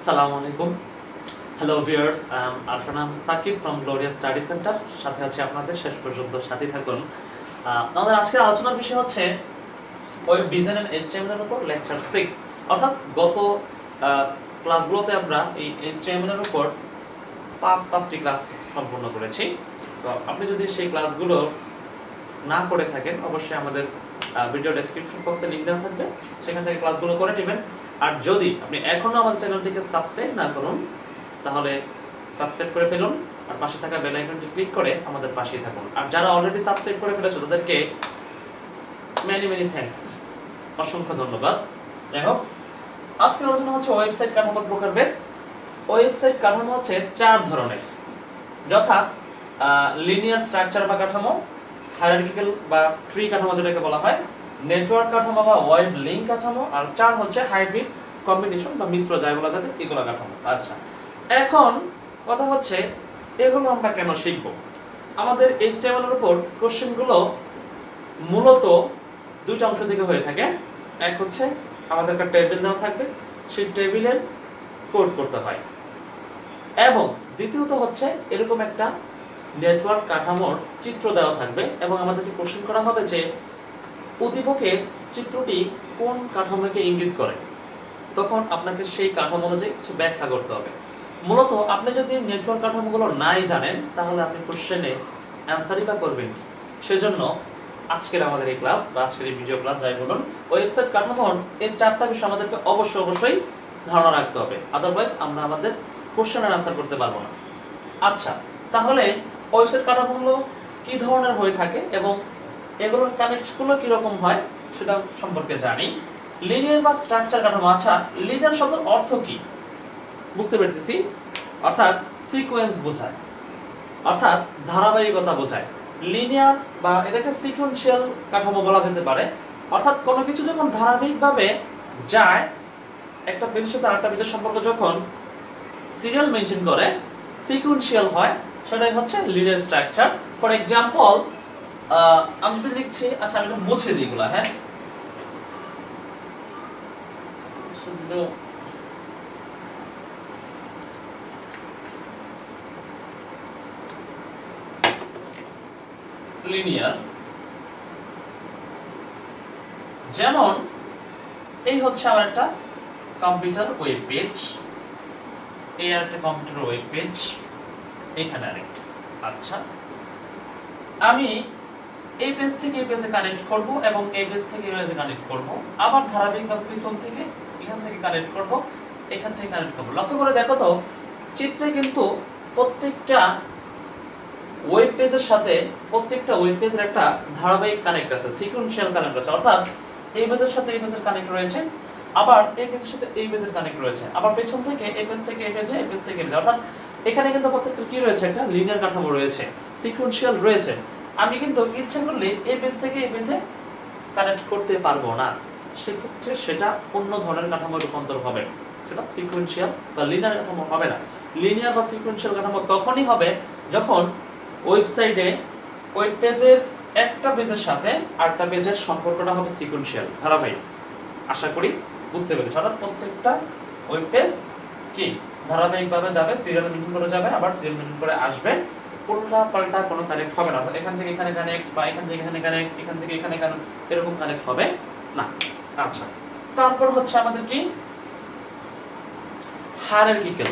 আসসালামু আলাইকুম। Hello viewers, Arfan Sakib from Gloria study centre. সাথে আছি আপনাদের, শেষ পর্যন্ত সাথে থাকুন। আমাদের আজকের আলোচনার বিষয় হচ্ছে ওয়েব ডিজাইন এন্ড এইচটিএমএল এর উপর লেকচার 6। অর্থাৎ গত ক্লাসগুলোতে আমরা এই এইচটিএমএল এর উপর পাঁচটি ক্লাস সম্পূর্ণ করেছি। তো আপনি যদি সেই ক্লাসগুলো না করে থাকেন, অবশ্যই আমাদের ভিডিও ডেসক্রিপশন বক্সে লিংক দেওয়া থাকবে, সেখান থেকে ক্লাসগুলো করে নেবেন। আর যদি আপনি এখনো আমাদের চ্যানেলটিকে সাবস্ক্রাইব না করুন, তাহলে সাবস্ক্রাইব করে ফেলুন আর পাশে থাকা বেল আইকনটি ক্লিক করে আমাদের পাশেই থাকুন। আর যারা অলরেডি সাবস্ক্রাইব করে ফেলেছে তাদেরকে মেনি থ্যাঙ্কস, অসংখ্য ধন্যবাদ। যাই হোক, আজকের আলোচনা হচ্ছে ওয়েবসাইট কাঠামোর প্রকারভেদ। ওয়েবসাইট কাঠামো হচ্ছে 4 ধরনের, যথা লিনিয়ার স্ট্রাকচার বা কাঠামো, হায়ারার্কিক্যাল বা ট্রি কাঠামো যেটাকে বলা হয়, নেটওয়ার্ক কাঠামো বা ওয়েব লিংক কাঠামো, আর 4 হচ্ছে হাইব্রিড কম্বিনেশন বা মিশ্র যাই বলা যায় এগুলো কাঠামো। আচ্ছা, এখন কথা হচ্ছে এগুলো আমরা কেন শিখব? আমাদের এইচটিএমএল এর উপর কোশ্চেনগুলো মূলত দুইটা অংশ থেকে হয়ে থাকে। এক হচ্ছে আমাদের একটা টেবিল দেওয়া থাকবে, সেই টেবিলের কোড করতে হয়, এবং দ্বিতীয়ত হচ্ছে এরকম একটা নেটওয়ার্ক কাঠামোর চিত্র দেওয়া থাকবে এবং আমাদেরকে কোশ্চেন করা হবে যে উদ্দীপকের চিত্রটি কোন কাঠামোকে ইঙ্গিত করে। তখন আপনাকে সেই কাঠামো অনুযায়ী কিছু ব্যাখ্যা করতে হবে। মূলত আপনি যদি নেটওয়ার্ক কাঠামোগুলো নাই জানেন, তাহলে আপনি কোশ্চেনে অ্যান্সারই বা করবেন কি? সেজন্য আজকের আমাদের এই ক্লাস বা আজকের এই ভিডিও ক্লাস যাই বলুন, ওয়েবসাইট কাঠামোর এই 4টা বিষয় আমাদেরকে অবশ্যই ধারণা রাখতে হবে, আদারওয়াইজ আমরা আমাদের কোশ্চেনের অ্যান্সার করতে পারবো না। আচ্ছা, তাহলে ওয়েবসাইট কাঠামোগুলো কি ধরনের হয়ে থাকে এবং এগুলোর কানেক্টগুলো কিরকম হয় সেটা সম্পর্কে জানি। লিনিয়ার বা স্ট্রাকচার কাঠামো। আচ্ছা, লিনিয়ার শব্দের অর্থ কি বুঝতে পেরেছি, অর্থাৎ সিকোয়েন্স বোঝায়, অর্থাৎ ধারাবাহিকতা বোঝায়। লিনিয়ার বা এটাকে সিকোয়েন্সিয়াল কাঠামো বলা যেতে পারে, অর্থাৎ কোনো কিছু যখন ধারাবাহিকভাবে যায়, একটা পেজের সাথে আরেকটা পেজের সম্পর্ক যখন সিরিয়াল মেনশন করে সিকোয়েন্সিয়াল হয়, সেটাই হচ্ছে লিনিয়ার স্ট্রাকচার। ফর এক্সাম্পল, আমি যদি লিখছি, আচ্ছা আমি এটা মুছে দিই এগুলো, হ্যাঁ, লিনিয়ার, যেমন এই হচ্ছে আমার একটা কম্পিউটার ওয়েব পেজ, এই আর একটা কম্পিউটার ওয়েব পেজ, এখানে আরেকটা। আচ্ছা, আমি এই পেজ থেকে এই পেজে কানেক্ট করব এবং এই পেজ থেকে এই পেজে কানেক্ট করব, আবার ধারাবাহিকভাবে পিছন থেকে এখান থেকে কানেক্ট করব, এখান থেকে কানেক্ট করব। লক্ষ্য করে দেখো তো, চিত্রে কিন্তু প্রত্যেকটা ওয়েব পেজের সাথে প্রত্যেকটা ওয়েব পেজের একটা ধারাবাহিক কানেক্ট আছে, সিকোয়েন্সিয়াল কানেক্ট আছে, অর্থাৎ এই পেজের সাথে এই পেজের কানেক্ট রয়েছে, আবার এই পেজের সাথে এই পেজের কানেক্ট রয়েছে, আবার পেছন থেকে এই পেজ থেকে এই পেজে, এই পেজ থেকে এই পেজে, অর্থাৎ এখানে কিন্তু প্রত্যেকটা কি রয়েছে, একটা লিনিয়ার কাঠামো রয়েছে, সিকোয়েন্সিয়াল রয়েছে। আমি কিন্তু ইচ্ছা করলে এই পেজ থেকে এই পেজে কানেক্ট করতে পারবো না, সেক্ষেত্রে সেটা অন্য ধরনের কাঠামো রূপান্তর হবে, সেটা সিকোয়েন্সিয়াল বা লিনিয়ার কাঠামো হবে না। লিনিয়ার বা সিকোয়েন্সিয়াল কাঠামো তখনই হবে যখন ওয়েবসাইটে ওয়েব পেজের একটা পেজের সাথে আরেকটা পেজের সম্পর্কটা হবে সিকোয়েন্সিয়াল, ধারাবাহিক। আশা করি বুঝতে পেরেছি। অর্থাৎ প্রত্যেকটা ওয়েব পেজ কি ধারাবাহিকভাবে যাবে, সিরিয়াল মেনটেন করে যাবে, আবার সিরিয়াল মেনটেন করে আসবে, উল্টা পাল্টা কোনো কানেক্ট হবে না। এখান থেকে এখানে কানেক্ট বা এখান থেকে এখানে কানেক্ট, এখান থেকে এখানে কানেক্ট, এরকম কানেক্ট হবে না। আচ্ছা, তারপর হচ্ছে আমাদের কি হায়ারার্কিক্যাল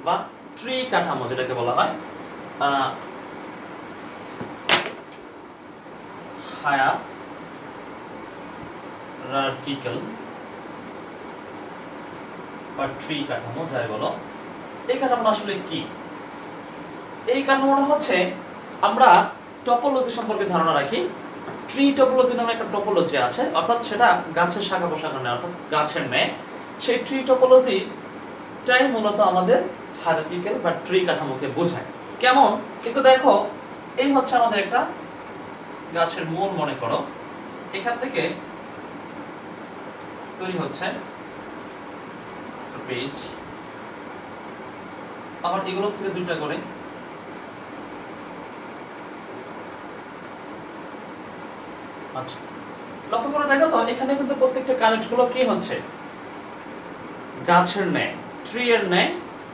বা ট্রি কাঠামো যেটাকে বলা হয়, হায়ারার্কিক্যাল বা ট্রি কাঠামো যাই বলো। এই কাঠামোটা আসলে কি? এই কাঠামোটা হচ্ছে, আমরা টপোলজি সম্পর্কে ধারণা রাখি। ট্রি টপোলজি নামে একটা টপোলজি আছে, অর্থাৎ সেটা গাছের শাখা প্রশাখা নেয়, অর্থাৎ গাছের ন্যায়। সেই ট্রি টপোলজিটাই মূলত আমাদের হায়ারার্কিক্যাল বা ট্রি কাঠামোকে বোঝায়। কেমন? কিন্তু দেখো, এই হচ্ছে আমাদের একটা গাছের মূল, মনে করো এখান থেকে তৈরি হচ্ছে পেজ, আবার এগুলো থেকে দুইটা করে, আচ্ছা লক্ষ্য করে দেখো তো, এখানে কিন্তু প্রত্যেকটা কানেক্ট গুলো কি হচ্ছে, গাছের ন্যায়, ট্রি এর ন্যায়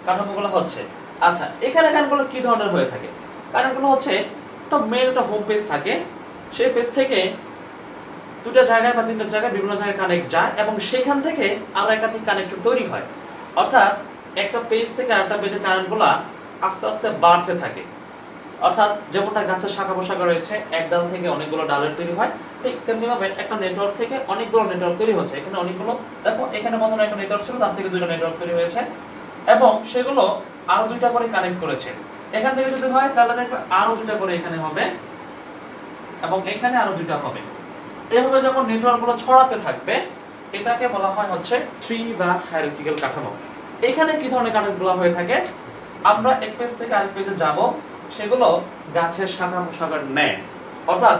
কাঠামোগুলো হচ্ছে। আচ্ছা, এখানে কানেক্টগুলো কি ধরনের হয়ে থাকে? কানেক্টগুলো হচ্ছে একটা মেন একটা হোম পেজ থাকে, সেই পেজ থেকে দুটো জায়গায় বা তিনটা জায়গায় বিভিন্ন জায়গায় কানেক্ট যায় এবং সেখান থেকে আরো একাধিক কানেক্টর তৈরি হয়। অর্থাৎ একটা পেজ থেকে আরেকটা পেজের কারেন্টগুলো আস্তে আস্তে বাড়তে থাকে। অর্থাৎ যেমনটা গাছের শাখা পোশাখা রয়েছে, এক ডাল থেকে অনেকগুলো ডালের তৈরি হয়, ঠিক তেমনি ভাবে একটা নেটওয়ার্ক থেকে অনেকগুলো নেটওয়ার্ক তৈরি হচ্ছে। এখানে অনেকগুলো, দেখো এখানে প্রথমে একটা নেটওয়ার্ক ছিল, তার থেকে দুটো নেটওয়ার্ক তৈরি হয়েছে এবং সেগুলো আরো দুইটা করে কানেক্ট করেছে। এখান থেকে যদি হয় তাহলে দেখবে আরো দুইটা করে এখানে হবে এবং এখানে আরো দুইটা হবে। এভাবে যখন নেটওয়ার্কগুলো ছড়াতে থাকবে, এটাকে বলা হয় হচ্ছে ট্রি বা হায়ারার্কিক্যাল কাঠামো। এখানে কি ধরনের কানেক্টগুলো হয়ে থাকে? আমরা এক পেজ থেকে আরেক পেজে যাব, সেগুলো গাছের শাখা প্রশাখার ন্যায়। অর্থাৎ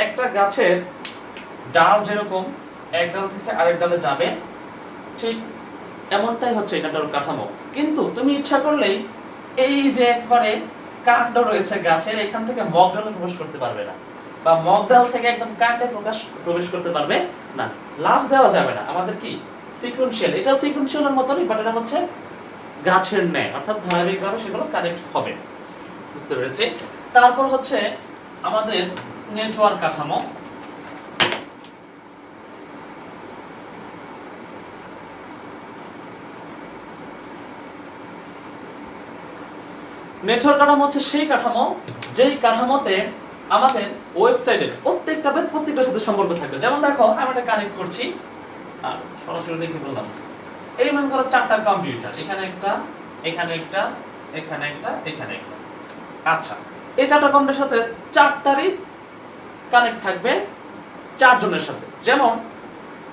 একটা গাছের ডাল যেরকম এক ডাল থেকে আরেক ডালে যাবে, ঠিক এমনটাই হচ্ছে এটার কাঠামো। কিন্তু তুমি ইচ্ছা করলেই এই যে একবারে কাণ্ড রয়েছে গাছের, এখান থেকে মগডালে প্রবেশ করতে পারবে না, বা মগডাল থেকে একদম কাণ্ডে প্রবেশ করতে পারবে না। লাফ দেওয়া যাবে না। আমাদের কি সিকোয়েন্সিয়াল, এটা সিকোয়েন্সিয়ালের মতনই, বাট এটা হচ্ছে গাছের ন্যায়, অর্থাৎ ধারাবাহিকভাবে সেগুলো কানেক্ট হবে। বুঝতে পেরেছি? তারপর হচ্ছে আমাদের নেটওয়ার্ক কাঠামো। নেটওয়ার্ক কাঠামো হচ্ছে সেই কাঠামো যেই কাঠামোতে আমাদের ওয়েবসাইটের প্রত্যেকটা পেজ প্রত্যেকটার সাথে সম্পর্ক থাকবে। যেমন দেখো আমি এটা কানেক্ট করছি, আর সরাসরি দেখে বললাম, এই মনে করো চারটা কম্পিউটার, এখানে একটা, এখানে একটা, এখানে একটা, এখানে একটা। আচ্ছা, এই চারটা কম্পিউটারের সাথে চারটারই কানেক্ট থাকবে চারজনের সাথে। যেমন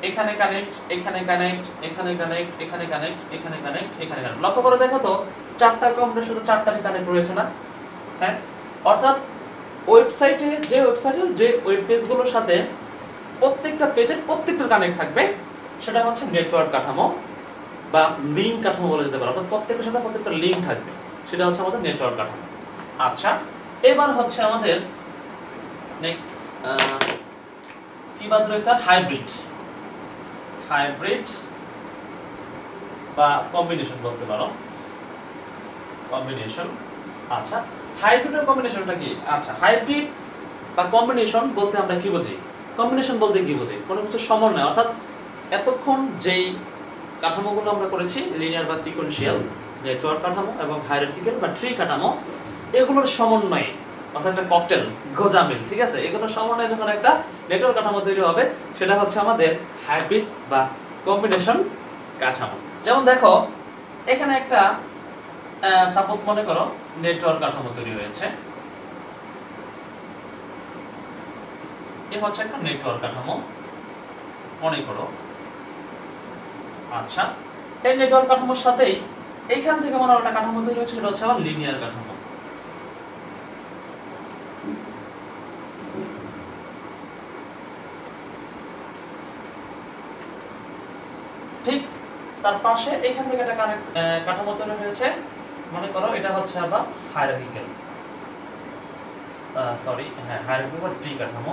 এখানে কানেক্ট, এখানে কানেক্ট, এখানে কানেক্ট, এখানে কানেক্ট, এখানে কানেক্ট, এখানে কানেক্ট। লক্ষ্য করে দেখো তো চারটা কম্পিউটারের সাথে চারটারই কানেক্ট রয়েছে না? হ্যাঁ, অর্থাৎ ওয়েবসাইটের যে ওয়েব পেজগুলোর সাথে প্রত্যেকটা পেজের প্রত্যেকটার কানেক্ট থাকবে, সেটা হচ্ছে নেটওয়ার্ক কাঠামো বা লিঙ্ক কাঠামো বলা যেতে পারে। অর্থাৎ প্রত্যেকটার সাথে প্রত্যেকটা লিঙ্ক থাকবে, সেটা হচ্ছে আমাদের নেটওয়ার্ক কাঠামো। আচ্ছা, এবার হচ্ছে আমাদের নেক্সট কি বাদ রয়েছে? হাইব্রিড বা কম্বিনেশন বলতে পারো, কম্বিনেশন। আচ্ছা, হাইব্রিড আর কম্বিনেশনটা কি? আচ্ছা, হাইব্রিড বা কম্বিনেশন বলতে আমরা কি বুঝি? কম্বিনেশন বলতে কি বুঝি? কোনো কিছু সমন্বয়, অর্থাৎ এতক্ষণ যেই কাঠামোগুলো আমরা করেছি, লিনিয়ার বা সিকোয়েন্সিয়াল নেটওয়ার্ক কাঠামো এবং হায়ারার্কিক্যাল বা ট্রি কাঠামো, এগুলোর সমন্বয়ে, অর্থাৎ একটা ককটেল, গোজামিল, ঠিক আছে? এগুলোর সমন্বয়ে যখন একটা নেটওয়ার্ক কাঠামো তৈরি হবে, সেটা হচ্ছে আমাদের হাইব্রিড বা কম্বিনেশন কাঠামো। যেমন দেখো এখানে একটা সাপোজ মনে করো নেটওয়ার্ক কাঠামো তৈরি হয়েছে, এ হচ্ছে একটা নেটওয়ার্ক কাঠামো মনে করো। আচ্ছা, এই নেটওয়ার্ক কাঠামোর সাথেই এইখান থেকে মনে একটা কাঠামো তৈরি হচ্ছে, সেটা হচ্ছে আবার লিনিয়ার কাঠামো। ঠিক তার পাশে এখান থেকে একটা কাঠামো তৈরি হয়েছে, মনে করো এটা হচ্ছে আবার হায়ারার্কিক্যাল, হায়ারার্কিক্যাল বা ট্রি কাঠামো,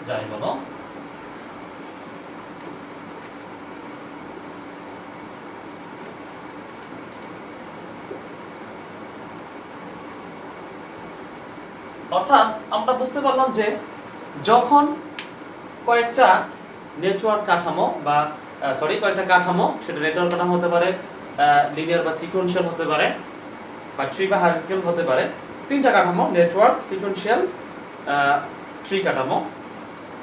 যাই বলো। অর্থাৎ আমরা বুঝতে পারলাম যে যখন কয়েকটা নেটওয়ার্ক কাঠামো বা কয়েকটা কাঠামো, সেটা নেটওয়ার্ক কাঠামো হতে পারে, লিনিয়ার বা সিকোয়েন্সিয়াল হতে পারে, বা ট্রি বা হায়ারার্কিক্যাল হতে পারে, তিনটা কাঠামো, নেটওয়ার্ক, সিকোয়েন্সিয়াল, ট্রি কাঠামো।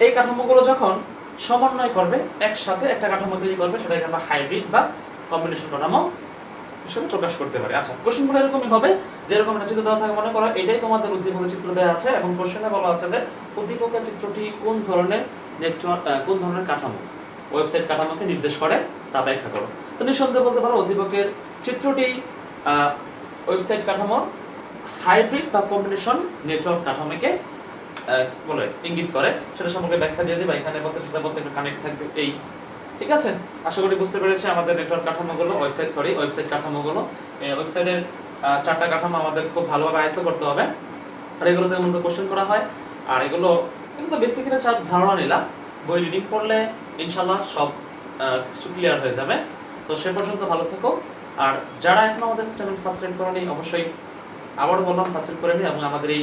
এই কাঠামোগুলো যখন সমন্বয় করবে, একসাথে একটা কাঠামো তৈরি করবে, সেটাকে আমরা হাইব্রিড বা কম্বিনেশন কাঠামো হিসেবে প্রকাশ করতে পারি। আচ্ছা, কোশ্চেনগুলো এরকমই হবে, যেরকম একটা চিত্র দেওয়া থাকে, মনে করো এটাই তোমাদের উদ্দীপকের চিত্র দেওয়া আছে এবং কোশ্চেনে বলা আছে যে উদ্দীপকের চিত্রটি কোন ধরনের নেটওয়ার্ক, কোন ধরনের কাঠামো, ওয়েবসাইট কাঠামোকে নির্দেশ করে তা ব্যাখ্যা করো। তো নিঃসন্দেহে বলতে পারো উদ্দীপকের চিত্রটি ওয়েবসাইট কাঠামোর হাইব্রিড বা কম্বিনেশন নেটওয়ার্ক কাঠামোকে বলে ইঙ্গিত করে, সেটা সম্পর্কে ব্যাখ্যা দিয়ে দিবা। এখানে প্রত্যেকটা কানেক্ট থাকবে, এই ঠিক আছে? আশা করি বুঝতে পেরেছি আমাদের নেটওয়ার্ক কাঠামোগুলো, ওয়েবসাইট কাঠামোগুলো। ওয়েবসাইটের চারটা কাঠামো আমাদের খুব ভালোভাবে আয়ত্ত করতে হবে, আর এগুলো থেকে মূলত কোশ্চেন করা হয়। আর এগুলো কিন্তু বেসিক ধারণা নিলাম, বই রিডিং পড়লে ইনশাল্লাহ সব কিছু ক্লিয়ার হয়ে যাবে। তো সে পর্যন্ত ভালো থেকো, আর যারা এখন আমাদের চ্যানেল সাবস্ক্রাইব করেনি অবশ্যই আবারও বললাম সাবস্ক্রাইব করে নিন এবং আমাদের এই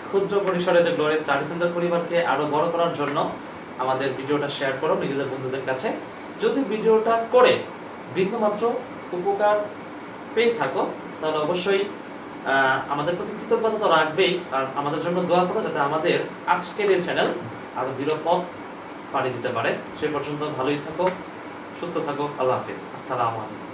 ক্ষুদ্র পরিসরে যে গ্লোরিয়াস স্টাডি সেন্টার পরিবারকে আরও বড় করার জন্য আমাদের ভিডিওটা শেয়ার করো নিজেদের বন্ধুদের কাছে। যদি ভিডিওটা করে বিন্দুমাত্র উপকার পেয়ে থাকো তাহলে অবশ্যই আমাদের প্রতি কৃতজ্ঞতা তো রাখবেই, আর আমাদের জন্য দোয়া করো যাতে আমাদের আজকের এই চ্যানেল আরও দৃঢ় পথ পাড়ি দিতে পারে। সে পর্যন্ত ভালোই থাকো, সুস্থ থাকো। আল্লাহ হাফিজ, আসসালামু আলাইকুম।